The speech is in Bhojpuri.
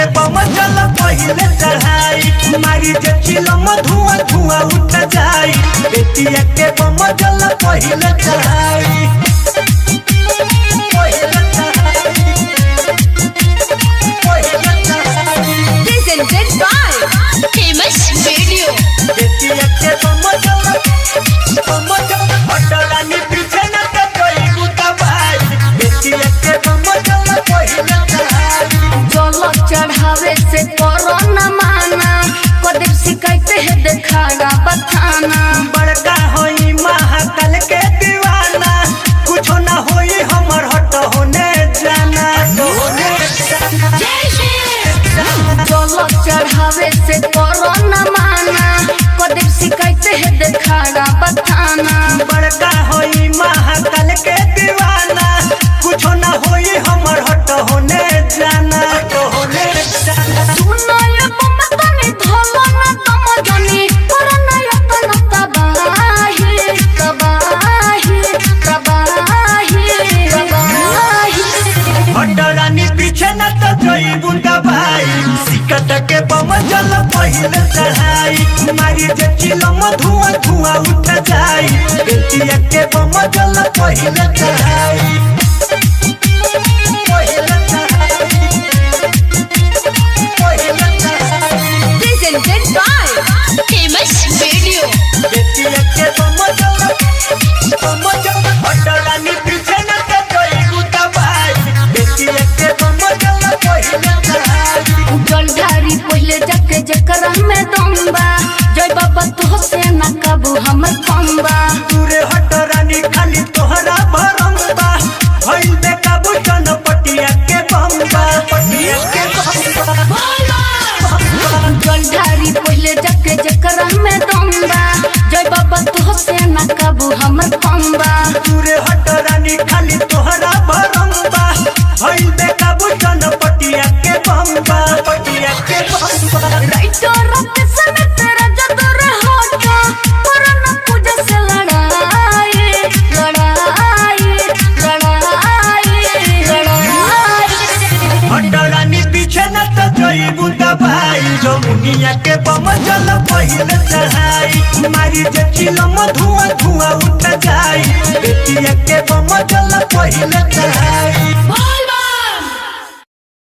के बम चल पहिले चढ़ाई मारी जे चिलम धुआं धुआं उठ जाई बेटिया के बम चल पहिले चढ़ाई Presented by Famous Video। बेटिया के बम चल हटलानी पीछे न के कोई गुटा भाई बेटिया के बम चल पहिले चढ़ाई जल चढ़ावे से करो न माना कदम शिकायत है देखागा बथाना बड़का होई महाकाल के दीवाना कुछो ना होई हमर हट होने जाना जल चढ़ावे से करो न माना कदम शिकायत है देखागा बथाना बड़का होई महाकाल के दीवाना कुछो ना होई हमर हट होने जाना सुनो ये बमतनी धोलो न तम जनी करना यतन तबाही हटरानी पीछे न तो जोई बुंदा भाई सिकट के बम जल पहिले चढ़ाई मारी जे चिलम धुआं धुआं उठ जाई बेटिया के बम जल पहिले चढ़ाई Presented by Famous Video। बेटिया के बम जल हटरानी पीछे न तो जोई बुंदा भाई बेटिया के बम जल पहिले चढ़ाई जलधारी पहले जाके जकरा में दम्बा जय बाबा तो से न काबू हमर कम्बा दूरे हटरानी खाली तोहरा भरम्बा भइल बेकाबू चनपटिया के बम्बा पटिया के बम्बा जलधारी पहले जाके जकरा में दम्बा जय बाबा तो से न काबू हमर कम्बा दूरे हटरानी खाली तोहरा भरम्बा भइल बेकाबू चनपटिया के बम्बा पटिया के बम्बा राइटर पे समय तेरा जदर होगा पुराना पूजा से लड़ाई हटरानी पीछे न तो जोई बुंदा भाई जो मुनिया के बम जल पहिले चढ़ाई मारी जे चिलम धुआं धुआं उठ जाई बेटिया के बम जल पहिले चढ़ाई